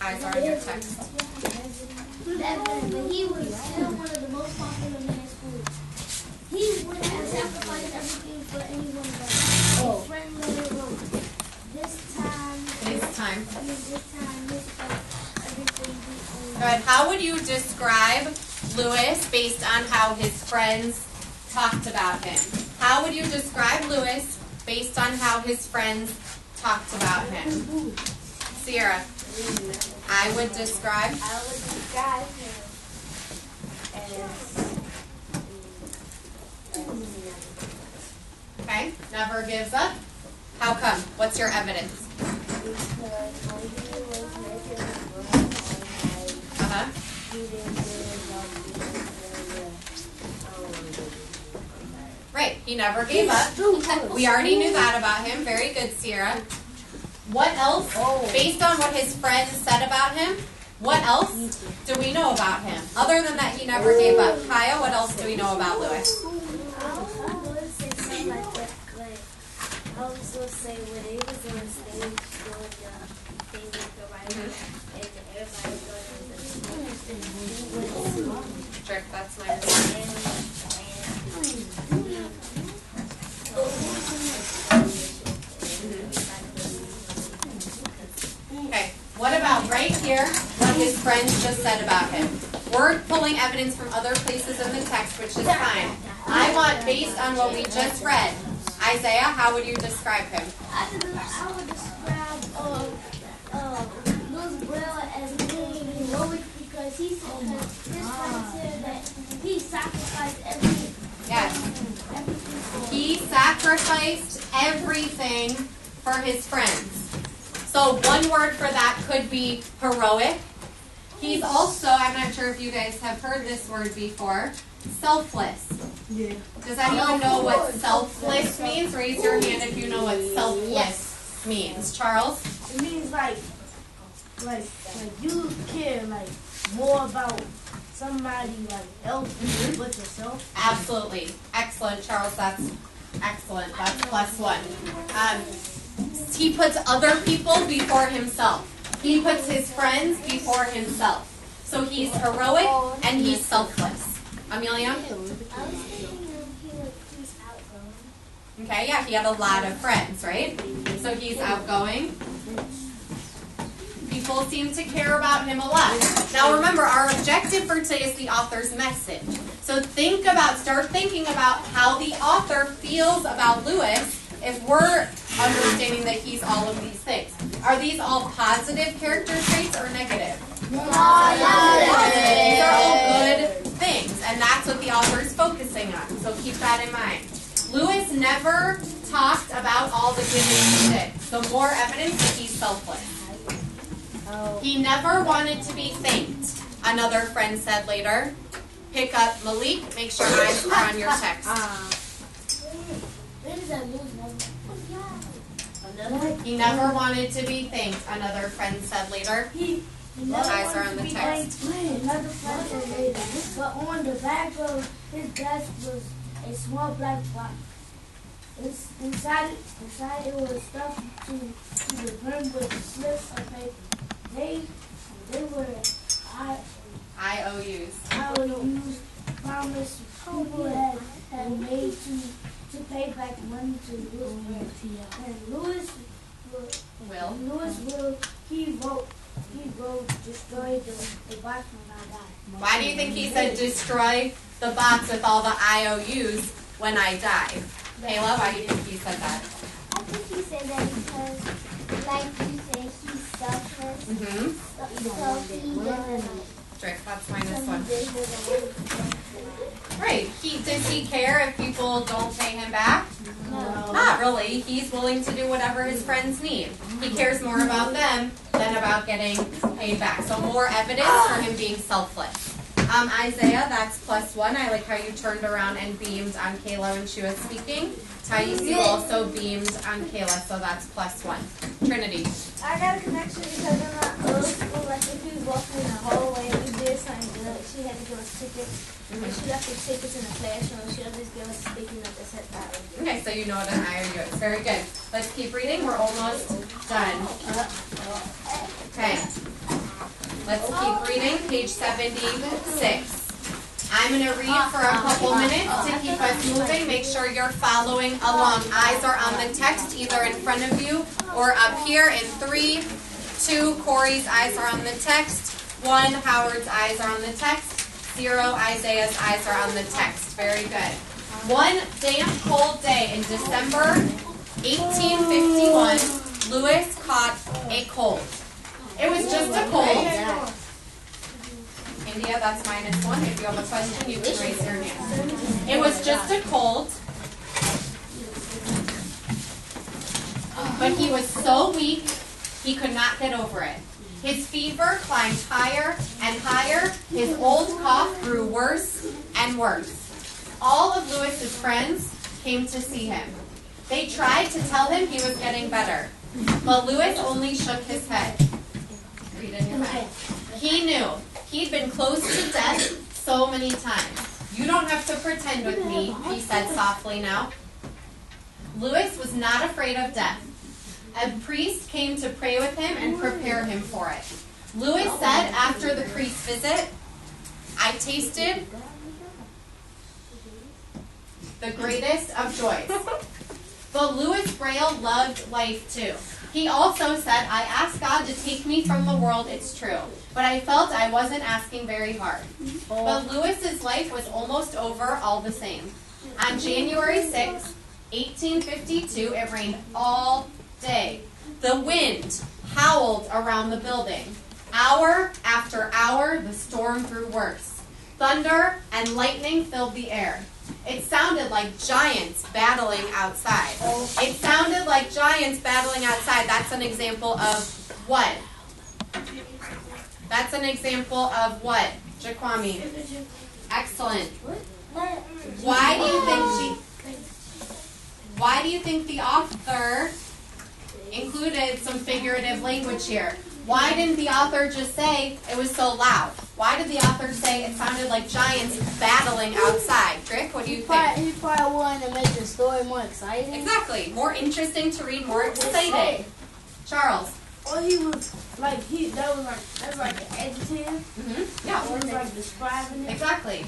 eyes are on your text. But he was still one of the most popular men in school. He would have sacrificed everything for anyone but his friend later wrote, this time, everything he Good. How would you describe Lewis based on how his friends talked about him? How would you describe Lewis based on how his friends talked about him? Sierra. I would describe him Okay. Never gives up. How come? What's your evidence? Right. He never gave up. We already knew that about him. Very good, Sierra. What else, based on what his friends said about him, what else do we know about him? Other than that he never gave up. Kaya, what else do we know about Lewis? I was going to say when he was on stage doing the thing with the writer and everybody going to the Trick, that's my mistake. Okay, what about right here, what his friends just said about him? We're pulling evidence from other places in the text, which is fine. I want, based on what we just read, Isaiah, how would you describe him? I would describe Lewis Braille as being heroic because his friends said that he sacrificed everything. Yes. He sacrificed everything for his friends. So one word for that could be heroic. He's also, I'm not sure if you guys have heard this word before, selfless. Yeah. Does anyone know what selfless means? Raise your hand if you know what selfless means. Charles? It means like you care more about somebody else but yourself. Absolutely. Excellent, Charles. That's excellent. That's +1. He puts other people before himself. He puts his friends before himself. So he's heroic and he's selfless. Amelia? I was thinking he's outgoing. Okay, yeah, he had a lot of friends, right? So he's outgoing. People seem to care about him a lot. Now remember, our objective for today is the author's message. So start thinking about how the author feels about Lewis if we're understanding that he's all of these things. Are these all positive character traits or negative? Positive. These are all good things, and that's what the author is focusing on. So keep that in mind. Lewis never talked about all the good things he did. So more evidence that he's selfless. He never wanted to be thanked, another friend said later. Pick up Malik. Make sure eyes are on your text. He never wanted to be thanked, another friend said later. Eyes are on the text. Another friend said later. But on the back of his desk was a small black box. Inside it was stuffed to the brim with slips of paper. They were IOUs promise people had made to pay back money to Lewis. And Lewis will he wrote destroy the box when I die. Why do you think he said destroy the box with all the IOUs when I die? Kayla, why do you think he said that? I think he said that because, like you said, he's selfless. So he doesn't. Trick, that's -1. Right. Does he care if people don't pay him back? No. Not really. He's willing to do whatever his friends need. He cares more about them than about getting paid back. So more evidence for him being selfless. Isaiah, that's +1. I like how you turned around and beamed on Kayla when she was speaking. Thais, you also beamed on Kayla, so that's +1. Trinity. I got a connection because in my old school, like if we walked in the hallway and we did something good, she had to give us tickets. And she left the tickets in the classroom. She'll just give us sticky notes that said that. Okay, so you know what an IOU is. Very good. Let's keep reading. We're almost done. Okay. Let's keep reading, page 76. I'm going to read for a couple minutes to keep us moving. Make sure you're following along. Eyes are on the text, either in front of you or up here. In 3, 2, Corey's eyes are on the text. 1, Howard's eyes are on the text. 0, Isaiah's eyes are on the text. Very good. One damp, cold day in December 1851, Lewis caught a cold. It was just a cold. India, that's -1. If you have a question, you can raise your hand. It was just a cold. But he was so weak, he could not get over it. His fever climbed higher and higher. His old cough grew worse and worse. All of Lewis's friends came to see him. They tried to tell him he was getting better, but Lewis only shook his head. Read in your head. He knew he'd been close to death so many times. You don't have to pretend with me, he said softly now. Lewis was not afraid of death. A priest came to pray with him and prepare him for it. Lewis said after the priest's visit, I tasted the greatest of joys. But Lewis Braille loved life too. He also said, I asked God to take me from the world, it's true. But I felt I wasn't asking very hard. But Lewis's life was almost over all the same. On January 6, 1852, it rained all day. The wind howled around the building. Hour after hour, the storm grew worse. Thunder and lightning filled the air. It sounded like giants battling outside. It sounded like giants battling outside. That's an example of what? That's an example of what, Jaquami? Excellent. Why do you think the author included some figurative language here? Why didn't the author just say it was so loud? Why did the author say it sounded like giants battling outside? Rick, what do you think? He probably wanted to make the story more exciting. Exactly. More interesting to read, more exciting. Charles. Well, he was like that's like an adjective. Yeah. It was like describing it. Exactly.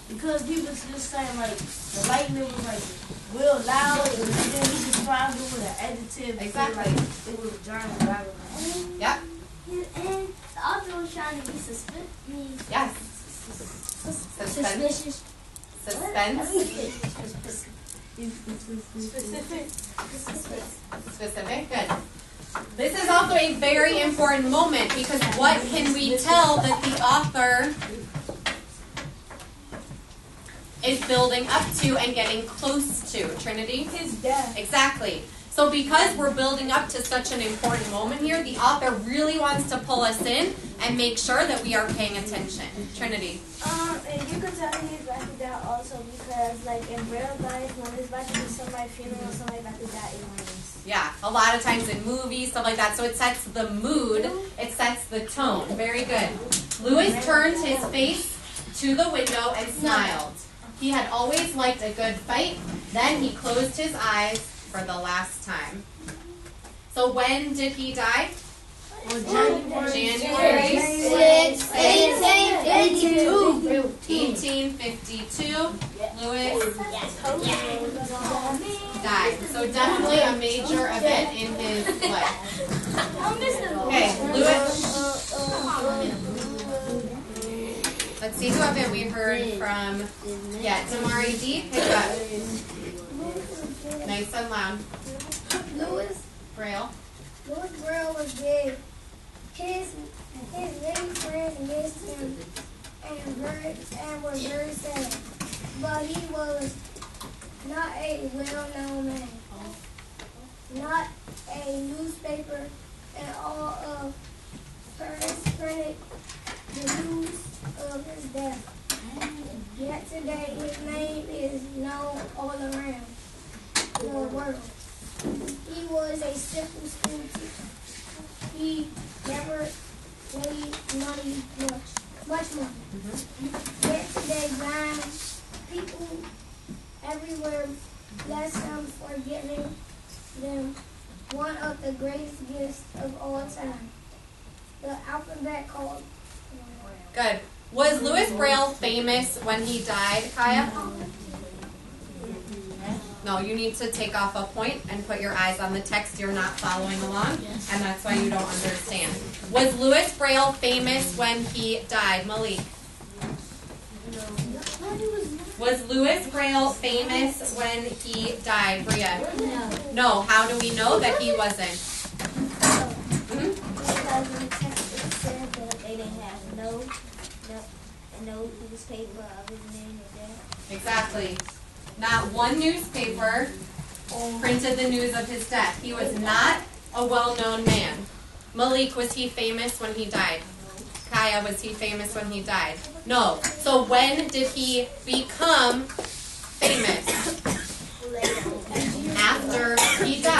Because he was just saying like the lightning was like real loud, and then he described it with an adjective. Exactly. Like it was a giant battle. Yep. And the author was trying to be suspicious. Yes. Suspicious. Suspense. Specific. Specific. Good. This is also a very important moment because what can we tell that the author is building up to and getting close to? Trinity? His death. Exactly. So because we're building up to such an important moment here, the author really wants to pull us in and make sure that we are paying attention. Trinity? And you can tell he's writing down also because, like, in real life, when it's about to be somebody's funeral, somebody about to die in ones. Yeah, a lot of times in movies, stuff like that. So it sets the mood, it sets the tone. Very good. Lewis turned his face to the window and smiled. He had always liked a good fight. Then he closed his eyes for the last time. So when did he die? January 6, 1852. Lewis died. So definitely a major event in his life. Okay, Lewis. Let's see who haven't we heard from yet. Tamari D, pick up. Nice and loud. Lewis Braille. was big. His many friends missed him and were very sad. But he was not a well-known man. Not a newspaper and all of press printed the news of his death. Yet today his name is known all around the world. He was a simple school teacher. He never made much money. Yet today, blind people everywhere bless him for giving them one of the greatest gifts of all time. the alphabet called. Good. Was Louis Braille famous when he died, Kaya? No, you need to take off a point and put your eyes on the text. You're not following along, and that's why you don't understand. Was Louis Braille famous when he died, Malik? Was Louis Braille famous when he died, Bria? No. How do we know that he wasn't? Because in the text it said that they didn't have no newspaper other than that. Exactly. Not one newspaper printed the news of his death. He was not a well-known man. Malik, was he famous when he died? Kaya, was he famous when he died? No. So when did he become famous? After he died.